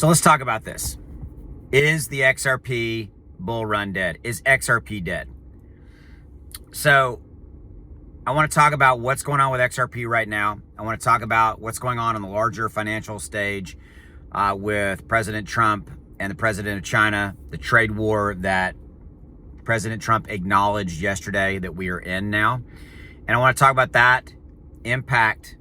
So let's talk about this. Is the XRP bull run dead? Is XRP dead? So I want to talk about what's going on with XRP right now. I want to talk about what's going on the larger financial stage with President Trump and the president of China, the trade war that President Trump acknowledged yesterday that we are in now. And I want to talk about that impact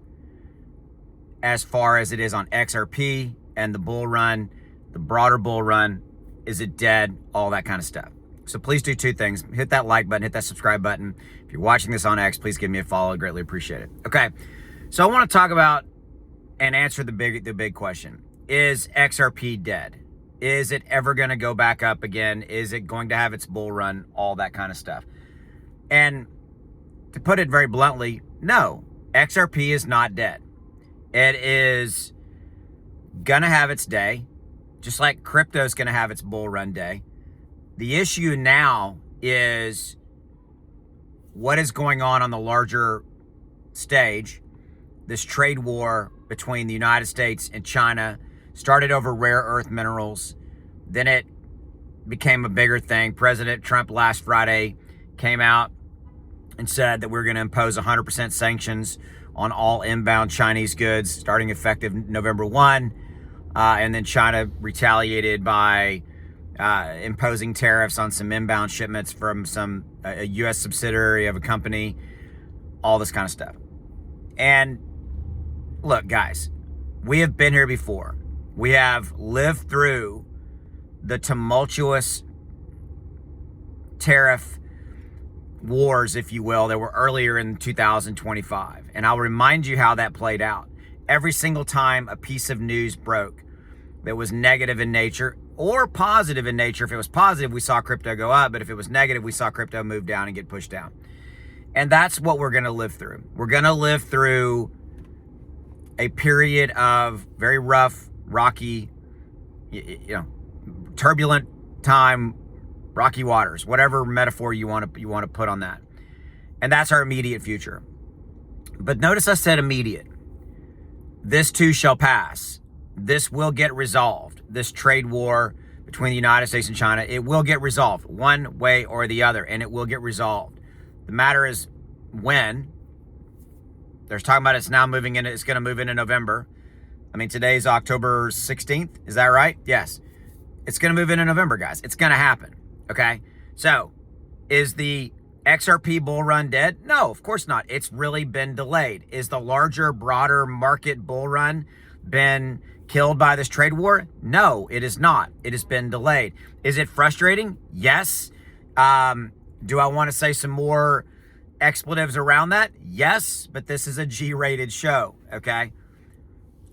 as far as it is on XRP and the bull run, the broader bull run. Is it dead? All that kind of stuff. So please do two things. Hit that like button, hit that subscribe button. If you're watching this on X, please give me a follow. I greatly appreciate it. Okay. So I want to talk about and answer the big question. Is XRP dead? Is it ever going to go back up again? Is it going to have its bull run? All that kind of stuff. And to put it very bluntly, no, XRP is not dead. It is going to have its day, just like crypto is going to have its bull run day. The issue now is what is going on the larger stage. This trade war between the United States and China started over rare earth minerals. Then it became a bigger thing. President Trump last Friday came out and said that we're going to impose 100% sanctions on all inbound Chinese goods starting effective November 1. And then China retaliated by imposing tariffs on some inbound shipments from a U.S. subsidiary of a company, all this kind of stuff. And look, guys, we have been here before. We have lived through the tumultuous tariff wars, if you will, that were earlier in 2025. And I'll remind you how that played out. Every single time a piece of news broke that was negative in nature or positive in nature. If it was positive, we saw crypto go up. But if it was negative, we saw crypto move down and get pushed down. And that's what we're going to live through. We're going to live through a period of very rough, rocky, turbulent time, rocky waters, whatever metaphor you want to put on that. And that's our immediate future. But notice I said immediate. This too shall pass. This will get resolved. This trade war between the United States and China, it will get resolved one way or the other, and it will get resolved. The matter is when. There's talking about it's going to move into November. I mean, today's October 16th. Is that right? Yes. It's going to move into November, guys. It's going to happen. Okay. So is the XRP bull run dead? No, of course not. It's really been delayed. Is the larger, broader market bull run been killed by this trade war? No, it is not. It has been delayed. Is it frustrating? Yes. Do I want to say some more expletives around that? Yes, but this is a G-rated show, okay?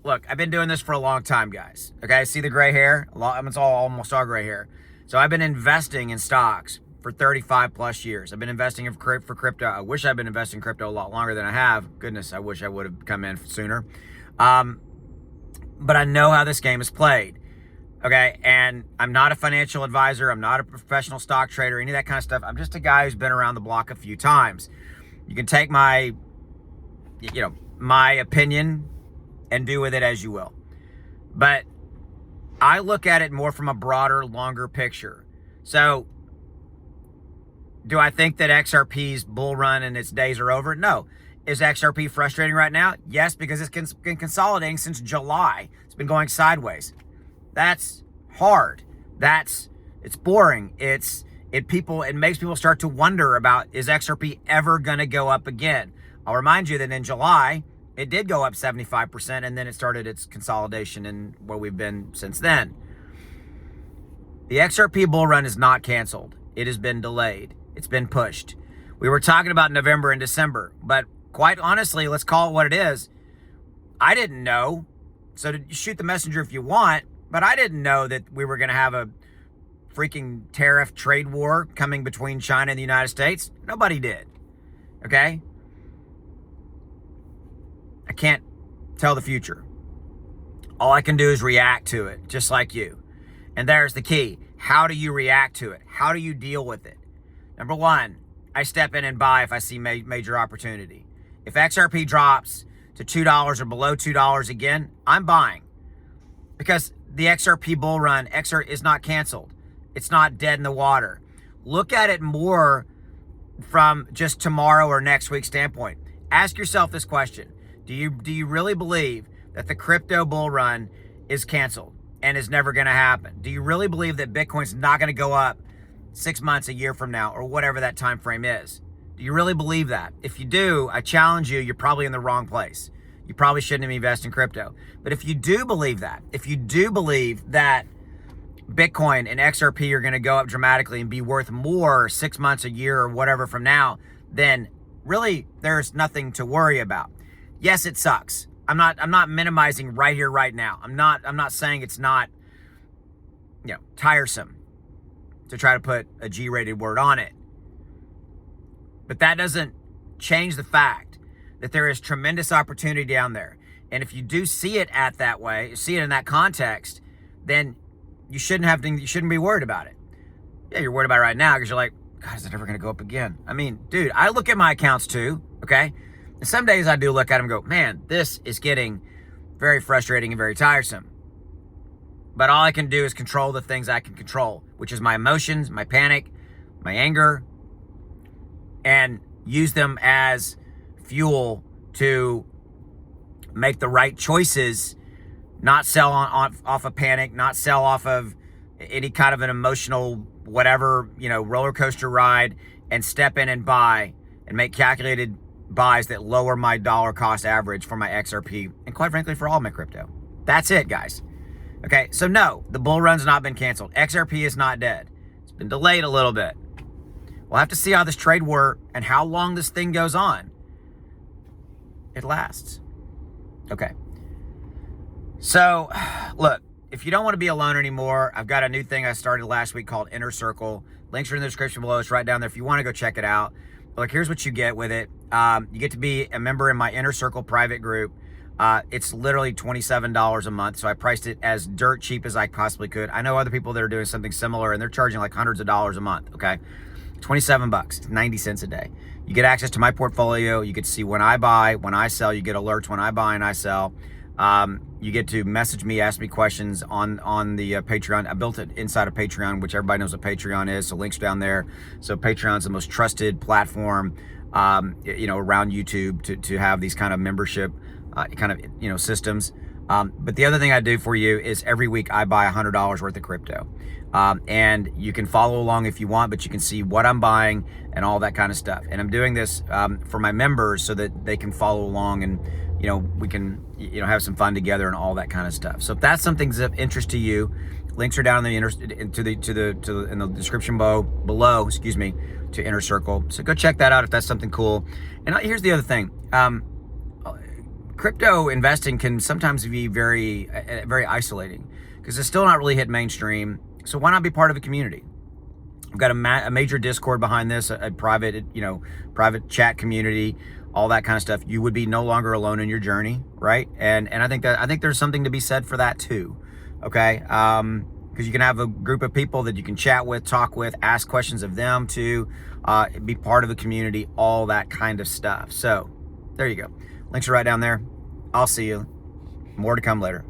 Look, I've been doing this for a long time, guys. Okay, see the gray hair? It's almost all gray hair. So I've been investing in stocks for 35 plus years. I've been investing for crypto. I wish I'd been investing in crypto a lot longer than I have. Goodness, I wish I would have come in sooner. But I know how this game is played. Okay, and I'm not a financial advisor. I'm not a professional stock trader, any of that kind of stuff. I'm just a guy who's been around the block a few times. You can take my opinion and do with it as you will. But I look at it more from a broader, longer picture. So do I think that XRP's bull run and its days are over? No. Is XRP frustrating right now? Yes, because it's been consolidating since July. It's been going sideways. That's hard. It's boring. It makes people start to wonder about, is XRP ever going to go up again? I'll remind you that in July, it did go up 75%, and then it started its consolidation and where we've been since then. The XRP bull run is not canceled. It has been delayed. It's been pushed. We were talking about November and December, but quite honestly, let's call it what it is. I didn't know. So to shoot the messenger if you want, but I didn't know that we were going to have a freaking tariff trade war coming between China and the United States. Nobody did. Okay? I can't tell the future. All I can do is react to it, just like you. And there's the key. How do you react to it? How do you deal with it? Number one, I step in and buy if I see major opportunity. If XRP drops to $2 or below $2 again, I'm buying. Because the XRP bull run, XR is not canceled. It's not dead in the water. Look at it more from just tomorrow or next week's standpoint. Ask yourself this question. Do you really believe that the crypto bull run is canceled and is never going to happen? Do you really believe that Bitcoin's not going to go up 6 months, a year from now, or whatever that time frame is? Do you really believe that? If you do, I challenge you, you're probably in the wrong place. You probably shouldn't invest in crypto. But if you do believe that, if you do believe that Bitcoin and XRP are going to go up dramatically and be worth more 6 months, a year, or whatever from now, then really there's nothing to worry about. Yes, it sucks. I'm not minimizing right here, right now. I'm not saying it's not, tiresome to try to put a G-rated word on it. But that doesn't change the fact that there is tremendous opportunity down there. And if you do see it that way, see it in that context, then you shouldn't be worried about it. Yeah, you're worried about it right now because you're like, God, is it ever going to go up again? I mean, dude, I look at my accounts too, okay? And some days I do look at them and go, man, this is getting very frustrating and very tiresome. But all I can do is control the things I can control, which is my emotions, my panic, my anger, and use them as fuel to make the right choices, not sell off of panic, not sell off of any kind of an emotional whatever, roller coaster ride, and step in and buy and make calculated buys that lower my dollar cost average for my XRP and quite frankly for all my crypto. That's it, guys. Okay, so no, the bull run's not been canceled. XRP is not dead. It's been delayed a little bit. We'll have to see how this trade war and how long this thing goes on. It lasts. Okay. So, look, if you don't want to be alone anymore, I've got a new thing I started last week called Inner Circle. Links are in the description below. It's right down there if you want to go check it out. But look, here's what you get with it. You get to be a member in my Inner Circle private group. It's literally $27 a month. So I priced it as dirt cheap as I possibly could. I know other people that are doing something similar and they're charging like hundreds of dollars a month. Okay. 27 bucks, 90 cents a day. You get access to my portfolio. You get to see when I buy, when I sell. You get alerts when I buy and I sell. You get to message me, ask me questions on the Patreon. I built it inside of Patreon, which everybody knows what Patreon is. So links down there. So Patreon's the most trusted platform, around YouTube to have these kind of membership, systems. But the other thing I do for you is every week I buy $100 worth of crypto. And you can follow along if you want, but you can see what I'm buying and all that kind of stuff. And I'm doing this for my members so that they can follow along and, we can, have some fun together and all that kind of stuff. So if that's something of interest to you, links are down in the description below, to Inner Circle. So go check that out if that's something cool. And here's the other thing. Crypto investing can sometimes be very, very isolating because it's still not really hit mainstream. So why not be part of a community? I've got a major Discord behind this, a private, private chat community, all that kind of stuff. You would be no longer alone in your journey, right? And I think there's something to be said for that too. Okay, because you can have a group of people that you can chat with, talk with, ask questions of them to be part of a community, all that kind of stuff. So there you go. Links are right down there. I'll see you. More to come later.